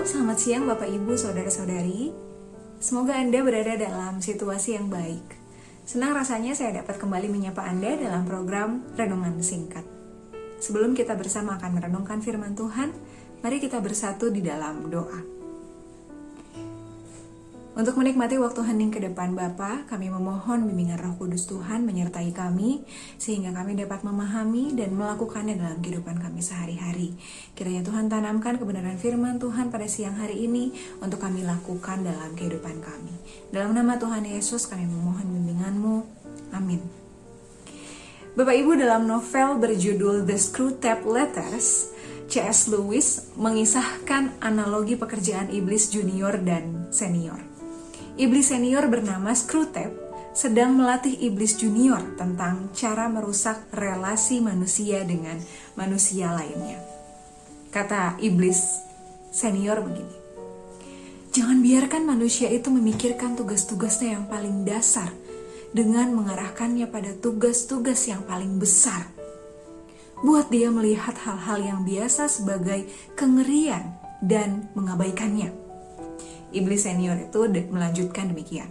Halo, selamat siang Bapak Ibu, Saudara-saudari. Semoga Anda berada dalam situasi yang baik. Senang rasanya saya dapat kembali menyapa Anda dalam program Renungan Singkat. Sebelum kita bersama akan merenungkan firman Tuhan, mari kita bersatu di dalam doa. Untuk menikmati waktu hening ke depan Bapa, kami memohon bimbingan Roh Kudus Tuhan menyertai kami, sehingga kami dapat memahami dan melakukannya dalam kehidupan kami sehari-hari. Kiranya Tuhan tanamkan kebenaran firman Tuhan pada siang hari ini untuk kami lakukan dalam kehidupan kami. Dalam nama Tuhan Yesus kami memohon bimbingan-Mu. Amin. Bapak Ibu, dalam novel berjudul The Screwtape Letters, C.S. Lewis mengisahkan analogi pekerjaan iblis junior dan senior. Iblis senior bernama Screwtape sedang melatih iblis junior tentang cara merusak relasi manusia dengan manusia lainnya. Kata iblis senior begini, "Jangan biarkan manusia itu memikirkan tugas-tugasnya yang paling dasar dengan mengarahkannya pada tugas-tugas yang paling besar. Buat dia melihat hal-hal yang biasa sebagai kengerian dan mengabaikannya." Iblis senior itu melanjutkan demikian.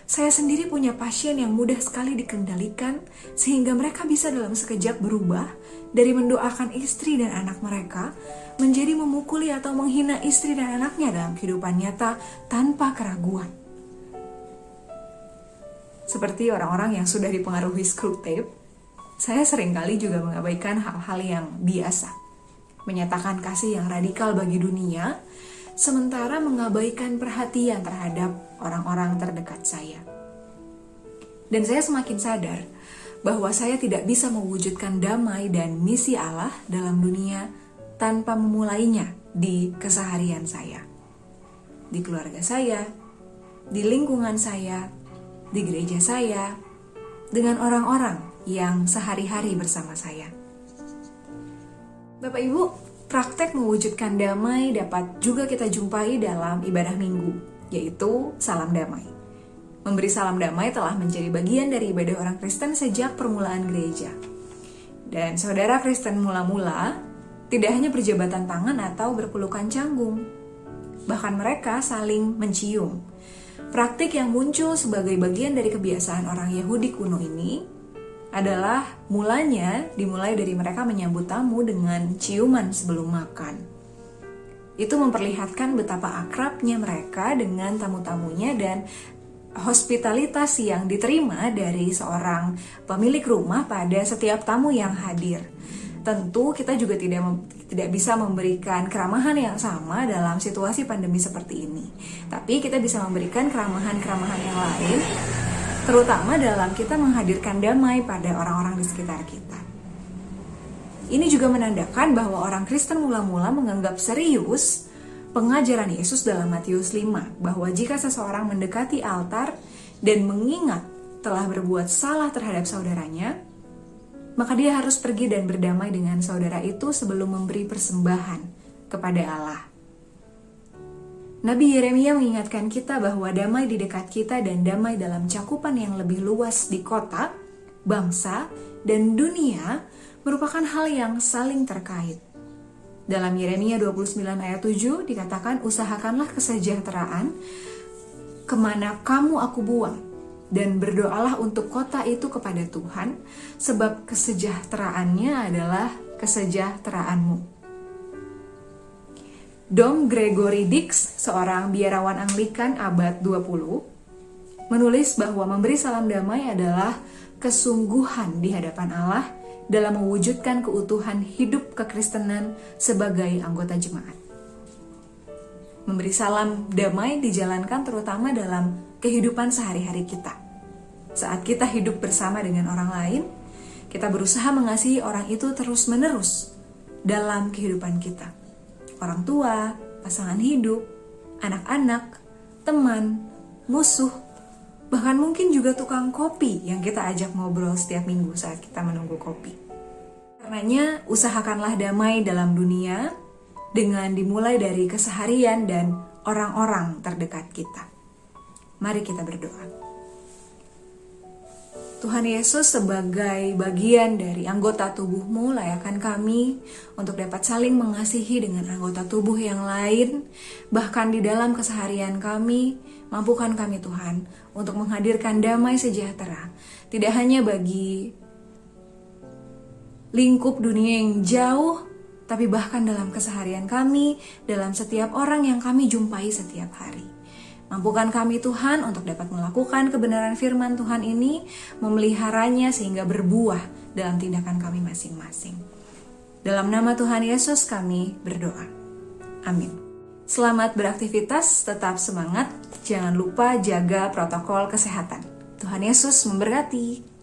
"Saya sendiri punya pasien yang mudah sekali dikendalikan sehingga mereka bisa dalam sekejap berubah dari mendoakan istri dan anak mereka menjadi memukuli atau menghina istri dan anaknya dalam kehidupan nyata tanpa keraguan." Seperti orang-orang yang sudah dipengaruhi Screwtape, saya seringkali juga mengabaikan hal-hal yang biasa, menyatakan kasih yang radikal bagi dunia, sementara mengabaikan perhatian terhadap orang-orang terdekat saya. Dan saya semakin sadar bahwa saya tidak bisa mewujudkan damai dan misi Allah dalam dunia tanpa memulainya di keseharian saya, di keluarga saya, di lingkungan saya, di gereja saya, dengan orang-orang yang sehari-hari bersama saya. Bapak Ibu, praktek mewujudkan damai dapat juga kita jumpai dalam ibadah minggu, yaitu salam damai. Memberi salam damai telah menjadi bagian dari ibadah orang Kristen sejak permulaan gereja. Dan saudara Kristen mula-mula tidak hanya berjabatan tangan atau berpelukan canggung, bahkan mereka saling mencium. Praktik yang muncul sebagai bagian dari kebiasaan orang Yahudi kuno ini adalah dimulai dari mereka menyambut tamu dengan ciuman sebelum makan. Itu memperlihatkan betapa akrabnya mereka dengan tamu-tamunya dan hospitalitas yang diterima dari seorang pemilik rumah pada setiap tamu yang hadir. Tentu kita juga tidak bisa memberikan keramahan yang sama dalam situasi pandemi seperti ini. Tapi kita bisa memberikan keramahan-keramahan yang lain, terutama dalam kita menghadirkan damai pada orang-orang di sekitar kita. Ini juga menandakan bahwa orang Kristen mula-mula menganggap serius pengajaran Yesus dalam Matius 5, bahwa jika seseorang mendekati altar dan mengingat telah berbuat salah terhadap saudaranya, maka dia harus pergi dan berdamai dengan saudara itu sebelum memberi persembahan kepada Allah. Nabi Yeremia mengingatkan kita bahwa damai di dekat kita dan damai dalam cakupan yang lebih luas di kota, bangsa, dan dunia merupakan hal yang saling terkait. Dalam Yeremia 29 ayat 7 dikatakan, "Usahakanlah kesejahteraan kemana kamu aku buang, dan berdoalah untuk kota itu kepada Tuhan, sebab kesejahteraannya adalah kesejahteraanmu." Dom Gregory Dix, seorang biarawan Anglikan abad 20, menulis bahwa memberi salam damai adalah kesungguhan di hadapan Allah dalam mewujudkan keutuhan hidup kekristenan sebagai anggota jemaat. Memberi salam damai dijalankan terutama dalam kehidupan sehari-hari kita. Saat kita hidup bersama dengan orang lain, kita berusaha mengasihi orang itu terus-menerus dalam kehidupan kita. Orang tua, pasangan hidup, anak-anak, teman, musuh, bahkan mungkin juga tukang kopi yang kita ajak ngobrol setiap minggu saat kita menunggu kopi. Karenanya, usahakanlah damai dalam dunia dengan dimulai dari keseharian dan orang-orang terdekat kita. Mari kita berdoa. Tuhan Yesus sebagai bagian dari anggota tubuh-Mu, layakkan kami untuk dapat saling mengasihi dengan anggota tubuh yang lain, bahkan di dalam keseharian kami. Mampukan kami Tuhan untuk menghadirkan damai sejahtera, tidak hanya bagi lingkup dunia yang jauh, tapi bahkan dalam keseharian kami, dalam setiap orang yang kami jumpai setiap hari. Mampukan kami Tuhan untuk dapat melakukan kebenaran firman Tuhan ini, memeliharanya sehingga berbuah dalam tindakan kami masing-masing. Dalam nama Tuhan Yesus kami berdoa. Amin. Selamat beraktivitas, tetap semangat, jangan lupa jaga protokol kesehatan. Tuhan Yesus memberkati.